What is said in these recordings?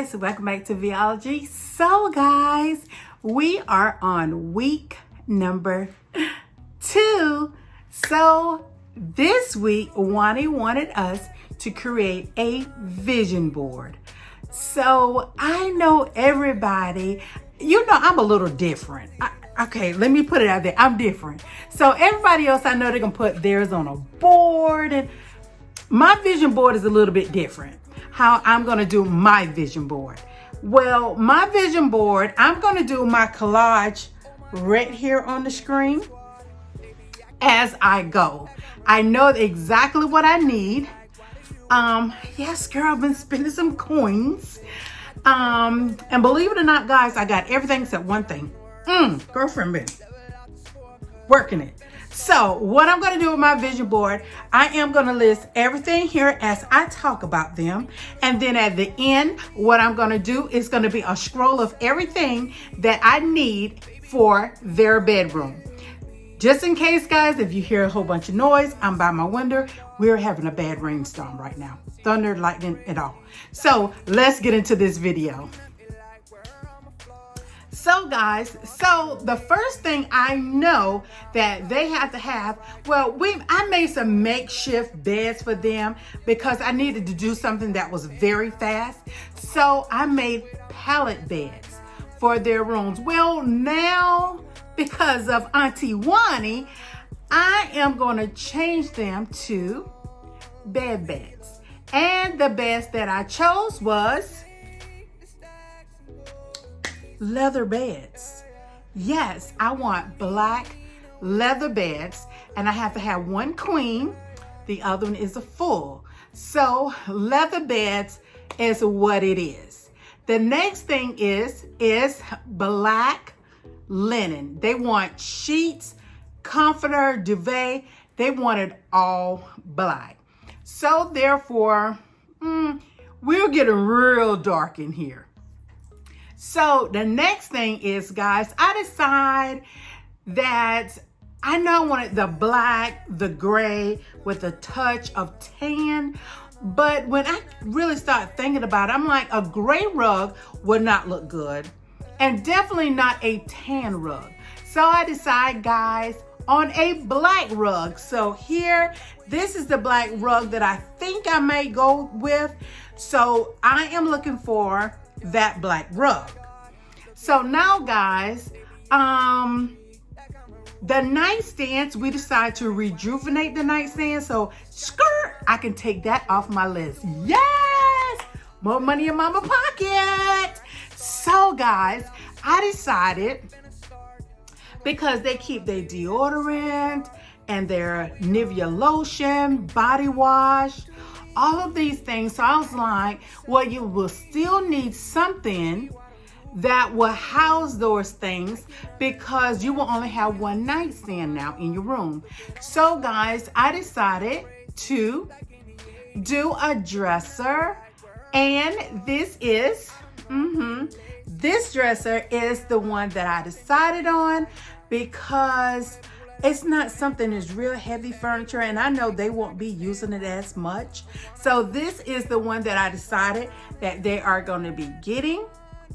guys, welcome back to Viology. So guys, we are on week number 2. So this week, Wani wanted us to create a vision board. So I know everybody, I'm a little different. Okay, let me put it out there. I'm different. So everybody else, I know they're gonna put theirs on a board, and my vision board is a little bit different. How I'm gonna do my vision board. Well, my vision board, I'm gonna do my collage right here on the screen as I go. I know exactly what I need. Yes, girl, I've been spending some coins. And believe it or not, guys, I got everything except one thing. Girlfriend been working it. So what I'm going to do with my vision board, I am going to list everything here as I talk about them. And then at the end, what I'm going to do is going to be a scroll of everything that I need for their bedroom. Just in case, guys, if you hear a whole bunch of noise, I'm by my window. We're having a bad rainstorm right now. Thunder, lightning, and all. So let's get into this video. So guys, the first thing I know that they have to have, I made some makeshift beds for them because I needed to do something that was very fast. So I made pallet beds for their rooms. Well, now because of Auntie Wani, I am going to change them to beds. And the beds that I chose was leather beds. Yes, I want black leather beds, and I have to have one queen. The other one is a full. So leather beds is what it is. The next thing is black linen. They want sheets, comforter, duvet. They want it all black. So therefore, we're getting real dark in here. So the next thing is, guys, I decide that I know I wanted the black, the gray with a touch of tan. But when I really start thinking about it, I'm like, a gray rug would not look good, and definitely not a tan rug. So I decide, guys, on a black rug. So here, this is the black rug that I think I may go with. So I am looking for that black rug. So now, guys, the nightstands, we decided to rejuvenate the nightstand. So skirt, I can take that off my list. Yes, more money in mama pocket. So guys, I decided, because they keep their deodorant and their Nivea lotion, body wash, all of these things. So I was like, well, you will still need something that will house those things because you will only have one nightstand now in your room. So guys, I decided to do a dresser, and this is, this dresser is the one that I decided on because it's not something that's real heavy furniture, and I know they won't be using it as much. So this is the one that I decided that they are going to be getting.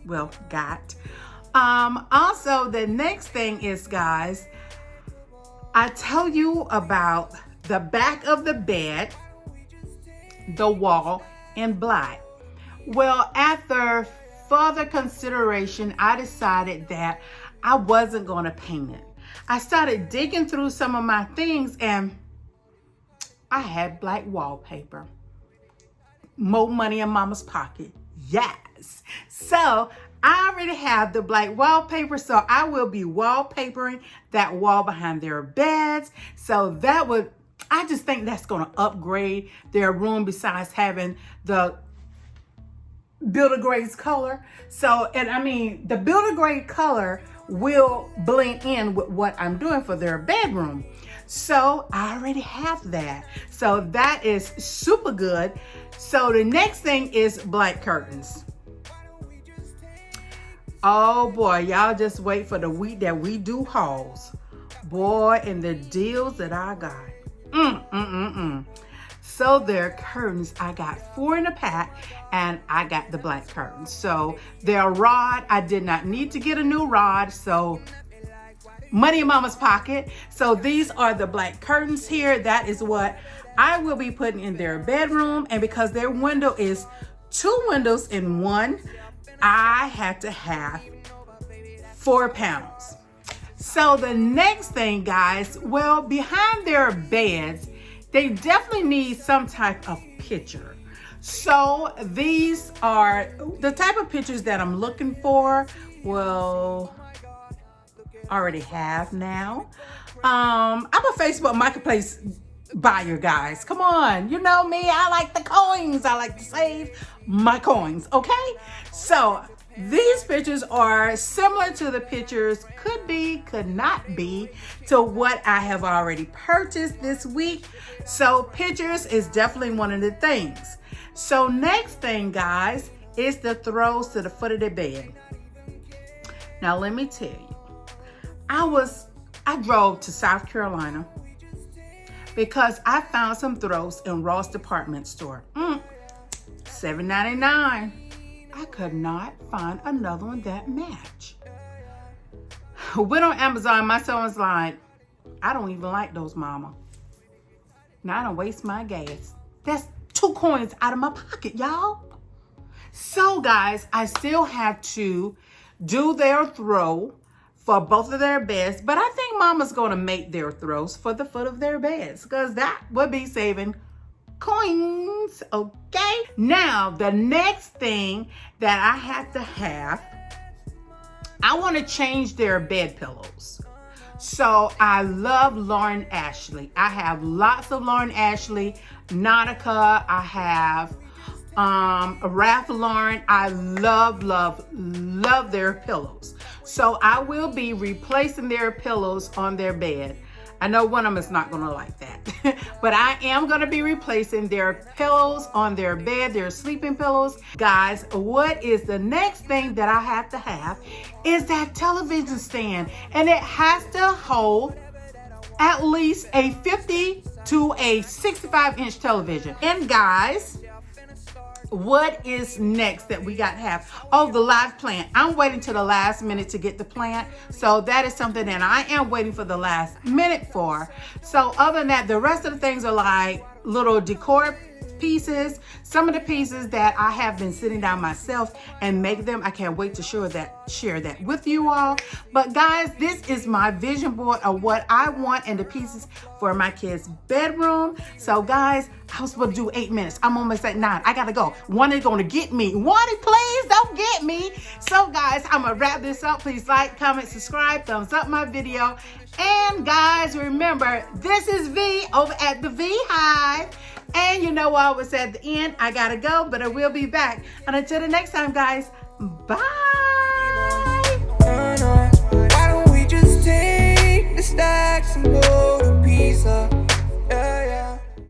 Well, got. Also, the next thing is, guys, I tell you about the back of the bed, the wall in black. Well, after further consideration, I decided that I wasn't going to paint it. I started digging through some of my things, and I had black wallpaper. More money in mama's pocket. Yes. So I already have the black wallpaper, so I will be wallpapering that wall behind their beds. So that would, I just think that's going to upgrade their room besides having the Builder Grade color. So, and I mean, the Builder Grade color will blend in with what I'm doing for their bedroom. So I already have that. So that is super good. So the next thing is black curtains. Oh boy, y'all just wait for the week that we do hauls. Boy, and the deals that I got. So their curtains, I got 4 in a pack, and I got the black curtains. So their rod, I did not need to get a new rod, so money in mama's pocket. So these are the black curtains here. That is what I will be putting in their bedroom. And because their window is 2 windows in one, I had to have 4 pounds. So the next thing, guys, well, behind their beds, they definitely need some type of picture. So these are the type of pictures that I'm looking for. Well, already have now. I'm a Facebook Marketplace buyer, guys. Come on, you know me, I like the coins. I like to save my coins, okay? So these pictures are similar to the pictures, could be, could not be, to what I have already purchased this week. So pictures is definitely one of the things. So next thing, guys, is the throws to the foot of the bed. Now let me tell you, I drove to South Carolina because I found some throws in Ross department store. $7.99. I could not find another one that match. Went on Amazon, my son was like, I don't even like those, mama. Now I don't waste my gas. That's 2 coins out of my pocket, y'all. So guys, I still have to do their throw for both of their beds, but I think mama's gonna make their throws for the foot of their beds because that would be saving coins, okay? Now, the next thing that I have to have, I want to change their bed pillows. So I love Lauren Ashley. I have lots of Lauren Ashley, Nautica. I have Ralph Lauren. I love their pillows. So I will be replacing their pillows on their bed. I know one of them is not gonna like that, but I am gonna be replacing their pillows on their bed, their sleeping pillows. Guys, what is the next thing that I have to have is that television stand, and it has to hold at least a 50 to a 65-inch television. And guys, what is next that we got to have? Oh, the live plant. I'm waiting to the last minute to get the plant. So that is something that I am waiting for the last minute for. So other than that, the rest of the things are like little decor pieces. Some of the pieces that I have been sitting down myself and make them. I can't wait to share that with you all. But guys, this is my vision board of what I want and the pieces for my kids' bedroom. So guys, I was supposed to do 8 minutes. I'm almost at 9. I gotta go. One is gonna get me. One, please don't get me. So guys, I'm gonna wrap this up. Please like, comment, subscribe, thumbs up my video. And guys, remember, this is V over at the V Hive. And you know what was at the end, I gotta go, but I will be back. And until the next time, guys, bye. Why don't we just take the stacks and go to pizza?